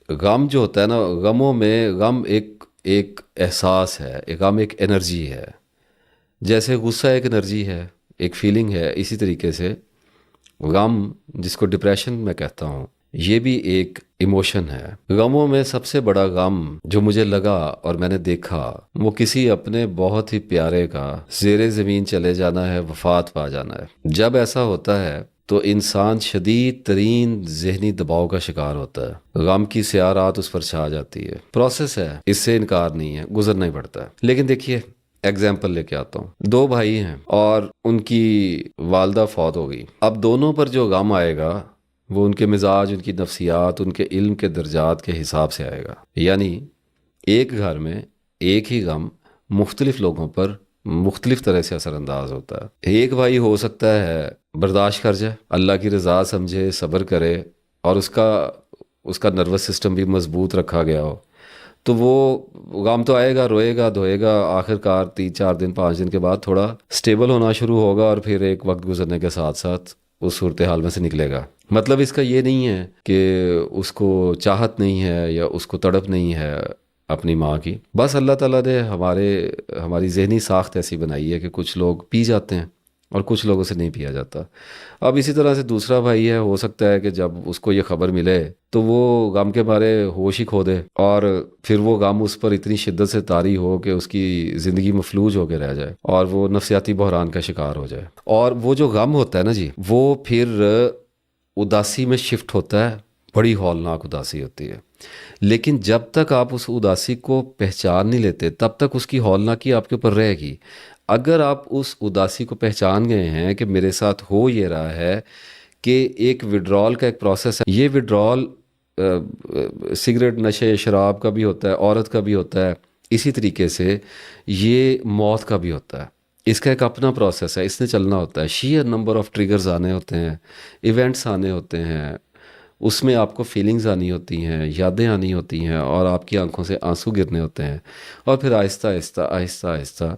غم جو ہوتا ہے نا، غموں میں غم ایک ایک احساس ہے، غم ایک انرجی ہے. جیسے غصہ ایک انرجی ہے، ایک فیلنگ ہے، اسی طریقے سے غم، جس کو ڈپریشن میں کہتا ہوں، یہ بھی ایک ایموشن ہے. غموں میں سب سے بڑا غم جو مجھے لگا اور میں نے دیکھا، وہ کسی اپنے بہت ہی پیارے کا زیر زمین چلے جانا ہے، وفات پا جانا ہے. جب ایسا ہوتا ہے تو انسان شدید ترین ذہنی دباؤ کا شکار ہوتا ہے. غم کی سیاہ رات اس پر چھا جاتی ہے. پروسیس ہے، اس سے انکار نہیں ہے، گزرنا ہی پڑتا ہے. لیکن دیکھیے، ایگزامپل لے کے آتا ہوں. دو بھائی ہیں اور ان کی والدہ فوت ہو گئی. اب دونوں پر جو غم آئے گا وہ ان کے مزاج، ان کی نفسیات، ان کے علم کے درجات کے حساب سے آئے گا. یعنی ایک گھر میں ایک ہی غم مختلف لوگوں پر مختلف طرح سے اثر انداز ہوتا ہے. ایک بھائی ہو سکتا ہے برداشت کر جائے، اللہ کی رضا سمجھے، صبر کرے، اور اس کا نروس سسٹم بھی مضبوط رکھا گیا ہو، تو وہ غم تو آئے گا، روئے گا، دھوئے گا، آخر کار 3 4 دن 5 دن کے بعد تھوڑا سٹیبل ہونا شروع ہوگا، اور پھر ایک وقت گزرنے کے ساتھ ساتھ اس صورتحال میں سے نکلے گا. مطلب اس کا یہ نہیں ہے کہ اس کو چاہت نہیں ہے یا اس کو تڑپ نہیں ہے اپنی ماں کی. بس اللہ تعالیٰ نے ہماری ذہنی ساخت ایسی بنائی ہے کہ کچھ لوگ پی جاتے ہیں اور کچھ لوگوں سے نہیں پیا جاتا. اب اسی طرح سے دوسرا بھائی ہے، ہو سکتا ہے کہ جب اس کو یہ خبر ملے تو وہ غم کے بارے ہوش ہی کھو دے، اور پھر وہ غم اس پر اتنی شدت سے طاری ہو کہ اس کی زندگی مفلوج ہو کے رہ جائے اور وہ نفسیاتی بحران کا شکار ہو جائے. اور وہ جو غم ہوتا ہے نا جی، وہ پھر اداسی میں شفٹ ہوتا ہے. بڑی ہولناک اداسی ہوتی ہے. لیکن جب تک آپ اس اداسی کو پہچان نہیں لیتے تب تک اس کی ہولناکی آپ کے اوپر رہے گی. اگر آپ اس اداسی کو پہچان گئے ہیں کہ میرے ساتھ ہو یہ رہا ہے کہ ایک وڈرال کا ایک پروسیس ہے، یہ وڈرال سگریٹ، نشے، شراب کا بھی ہوتا ہے، عورت کا بھی ہوتا ہے، اسی طریقے سے یہ موت کا بھی ہوتا ہے. اس کا ایک اپنا پروسیس ہے، اس نے چلنا ہوتا ہے. شیئر نمبر آف ٹریگرز آنے ہوتے ہیں، ایونٹس آنے ہوتے ہیں، اس میں آپ کو فیلنگز آنی ہوتی ہیں، یادیں آنی ہوتی ہیں، اور آپ کی آنکھوں سے آنسو گرنے ہوتے ہیں. اور پھر آہستہ آہستہ آہستہ آہستہ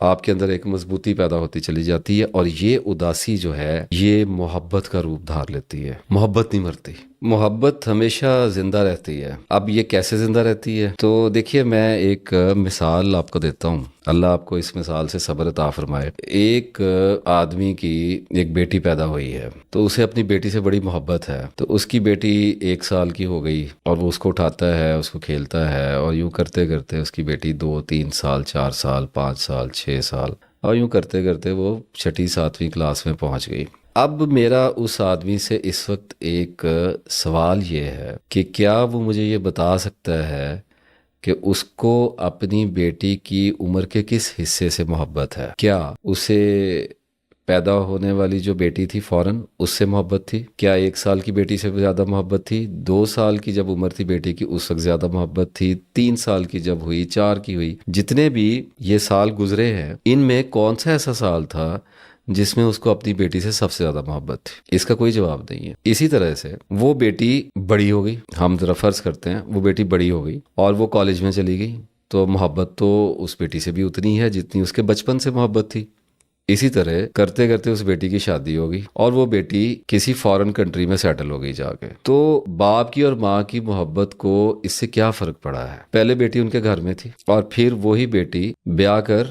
آپ کے اندر ایک مضبوطی پیدا ہوتی چلی جاتی ہے، اور یہ اداسی جو ہے یہ محبت کا روپ دھار لیتی ہے. محبت نہیں مرتی، محبت ہمیشہ زندہ رہتی ہے. اب یہ کیسے زندہ رہتی ہے؟ تو دیکھیے، میں ایک مثال آپ کو دیتا ہوں. اللہ آپ کو اس مثال سے صبر عطا فرمائے. ایک آدمی کی ایک بیٹی پیدا ہوئی ہے، تو اسے اپنی بیٹی سے بڑی محبت ہے. تو اس کی بیٹی 1 سال کی ہو گئی، اور وہ اس کو اٹھاتا ہے، اس کو کھیلتا ہے، اور یوں کرتے کرتے اس کی بیٹی 2 3 سال 4 سال 5 سال 6 سال، اور یوں کرتے کرتے وہ 6 7ویں کلاس میں پہنچ گئی. اب میرا اس آدمی سے اس وقت ایک سوال یہ ہے کہ کیا وہ مجھے یہ بتا سکتا ہے کہ اس کو اپنی بیٹی کی عمر کے کس حصے سے محبت ہے؟ کیا اسے پیدا ہونے والی جو بیٹی تھی فوراً اس سے محبت تھی؟ کیا 1 سال کی بیٹی سے زیادہ محبت تھی؟ 2 سال کی جب عمر تھی بیٹی کی اس وقت زیادہ محبت تھی؟ 3 سال کی جب ہوئی، 4 کی ہوئی؟ جتنے بھی یہ سال گزرے ہیں، ان میں کون سا ایسا سال تھا جس میں اس کو اپنی بیٹی سے سب سے زیادہ محبت تھی؟ اس کا کوئی جواب نہیں ہے. اسی طرح سے وہ بیٹی بڑی ہو گئی، ہم ذرا فرض کرتے ہیں وہ بیٹی بڑی ہو گئی اور وہ کالج میں چلی گئی، تو محبت تو اس بیٹی سے بھی اتنی ہے جتنی اس کے بچپن سے محبت تھی. اسی طرح کرتے کرتے اس بیٹی کی شادی ہوگی، اور وہ بیٹی کسی فارن کنٹری میں سیٹل ہو گئی جا کے. تو باپ کی اور ماں کی محبت کو اس سے کیا فرق پڑا ہے؟ پہلے بیٹی ان کے گھر میں تھی، اور پھر وہی بیٹی بیاہ کر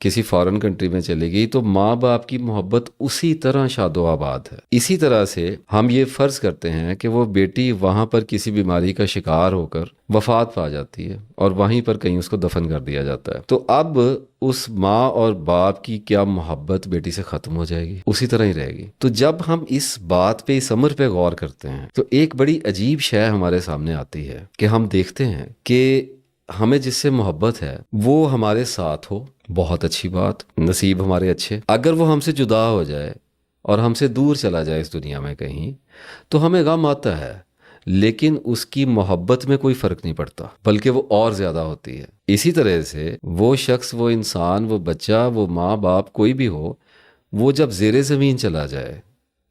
کسی فارن کنٹری میں چلی گئی، تو ماں باپ کی محبت اسی طرح شاد و آباد ہے. اسی طرح سے ہم یہ فرض کرتے ہیں کہ وہ بیٹی وہاں پر کسی بیماری کا شکار ہو کر وفات پا جاتی ہے، اور وہیں پر کہیں اس کو دفن کر دیا جاتا ہے. تو اب اس ماں اور باپ کی کیا محبت بیٹی سے ختم ہو جائے گی؟ اسی طرح ہی رہے گی. تو جب ہم اس بات پہ، اس امر پہ غور کرتے ہیں، تو ایک بڑی عجیب شے ہمارے سامنے آتی ہے کہ ہم دیکھتے ہیں کہ ہمیں جس سے محبت ہے وہ ہمارے ساتھ ہو، بہت اچھی بات، نصیب ہمارے اچھے. اگر وہ ہم سے جدا ہو جائے اور ہم سے دور چلا جائے اس دنیا میں کہیں، تو ہمیں غم آتا ہے، لیکن اس کی محبت میں کوئی فرق نہیں پڑتا، بلکہ وہ اور زیادہ ہوتی ہے. اسی طرح سے وہ شخص، وہ انسان، وہ بچہ، وہ ماں باپ، کوئی بھی ہو، وہ جب زیر زمین چلا جائے،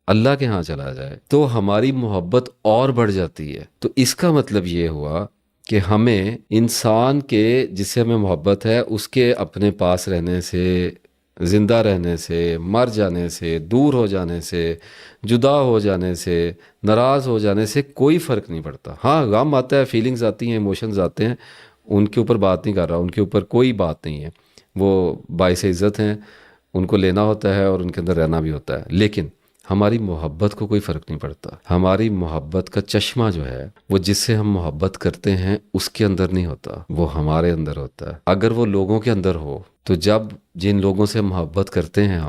اللہ کے ہاں چلا جائے، تو ہماری محبت اور بڑھ جاتی ہے. تو اس کا مطلب یہ ہوا کہ ہمیں انسان کے جس سے ہمیں محبت ہے اس کے اپنے پاس رہنے سے زندہ رہنے سے، مر جانے سے، دور ہو جانے سے، جدا ہو جانے سے، ناراض ہو جانے سے کوئی فرق نہیں پڑتا۔ ہاں غم آتا ہے، فیلنگز آتی ہیں، ایموشنز آتے ہیں، ان کے اوپر بات نہیں کر رہا، ان کے اوپر کوئی بات نہیں ہے، وہ باعث عزت ہیں، ان کو لینا ہوتا ہے اور ان کے اندر رہنا بھی ہوتا ہے، لیکن ہماری محبت کو کوئی فرق نہیں پڑتا۔ ہماری محبت کا چشمہ جو ہے وہ جس سے ہم محبت کرتے ہیں اس کے اندر نہیں ہوتا، وہ ہمارے اندر ہوتا ہے۔ اگر وہ لوگوں کے اندر ہو تو جب جن لوگوں سے محبت کرتے ہیں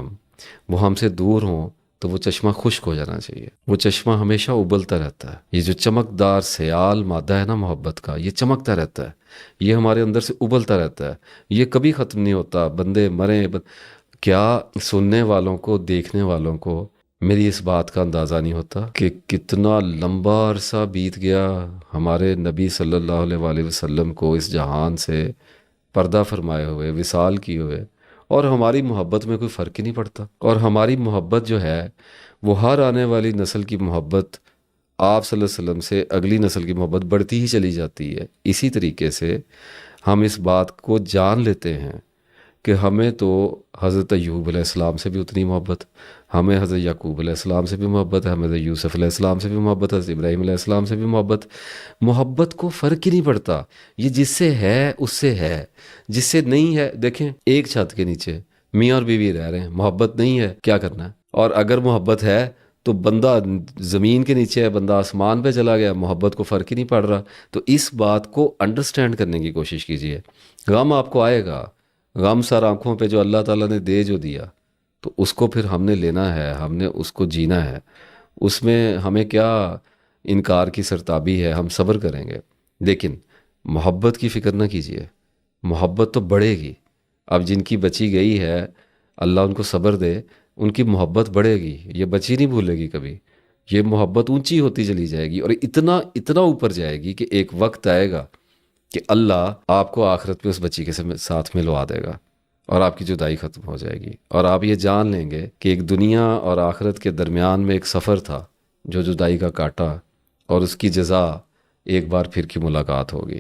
وہ ہم سے دور ہوں تو وہ چشمہ خشک ہو جانا چاہیے، وہ چشمہ ہمیشہ ابلتا رہتا ہے۔ یہ جو چمکدار سیال مادہ ہے نا محبت کا، یہ چمکتا رہتا ہے، یہ ہمارے اندر سے ابلتا رہتا ہے، یہ کبھی ختم نہیں ہوتا۔ بندے مریں کیا سننے والوں کو، دیکھنے والوں کو میری اس بات کا اندازہ نہیں ہوتا کہ کتنا لمبا عرصہ بیت گیا ہمارے نبی صلی اللہ علیہ وآلہ وسلم کو اس جہان سے پردہ فرمائے ہوئے، وصال کیے ہوئے، اور ہماری محبت میں کوئی فرق ہی نہیں پڑتا۔ اور ہماری محبت جو ہے وہ ہر آنے والی نسل کی محبت آپ صلی اللہ علیہ وسلم سے اگلی نسل کی محبت بڑھتی ہی چلی جاتی ہے۔ اسی طریقے سے ہم اس بات کو جان لیتے ہیں کہ ہمیں تو حضرت ایوب علیہ السلام سے بھی اتنی محبت، ہمیں حضرت یعقوب علیہ السلام سے بھی محبت ہے، ہمیں حضرت یوسف علیہ السلام سے بھی محبت ہے، حضرت ابراہیم علیہ السلام سے بھی محبت۔ محبت کو فرق ہی نہیں پڑتا، یہ جس سے ہے اس سے ہے، جس سے نہیں ہے، دیکھیں ایک چھت کے نیچے میاں اور بیوی رہ رہے ہیں، محبت نہیں ہے، کیا کرنا ہے؟ اور اگر محبت ہے تو بندہ زمین کے نیچے ہے، بندہ آسمان پہ چلا گیا، محبت کو فرق ہی نہیں پڑ رہا۔ تو اس بات کو انڈرسٹینڈ کرنے کی کوشش کیجئے۔ غم آپ کو آئے گا، غم سر آنکھوں پہ جو اللہ تعالیٰ نے دے جو دیا تو اس کو پھر ہم نے لینا ہے، ہم نے اس کو جینا ہے، اس میں ہمیں کیا انکار کی سرتابی ہے، ہم صبر کریں گے۔ لیکن محبت کی فکر نہ کیجیے، محبت تو بڑھے گی۔ اب جن کی بچی گئی ہے اللہ ان کو صبر دے، ان کی محبت بڑھے گی، یہ بچی نہیں بھولے گی کبھی، یہ محبت اونچی ہوتی چلی جائے گی اور اتنا اتنا اوپر جائے گی کہ ایک وقت آئے گا کہ اللہ آپ کو آخرت میں اس بچی کے ساتھ ملوا دے گا اور آپ کی جدائی ختم ہو جائے گی، اور آپ یہ جان لیں گے کہ ایک دنیا اور آخرت کے درمیان میں ایک سفر تھا جو جدائی کا کاٹا، اور اس کی جزا ایک بار پھر کی ملاقات ہوگی۔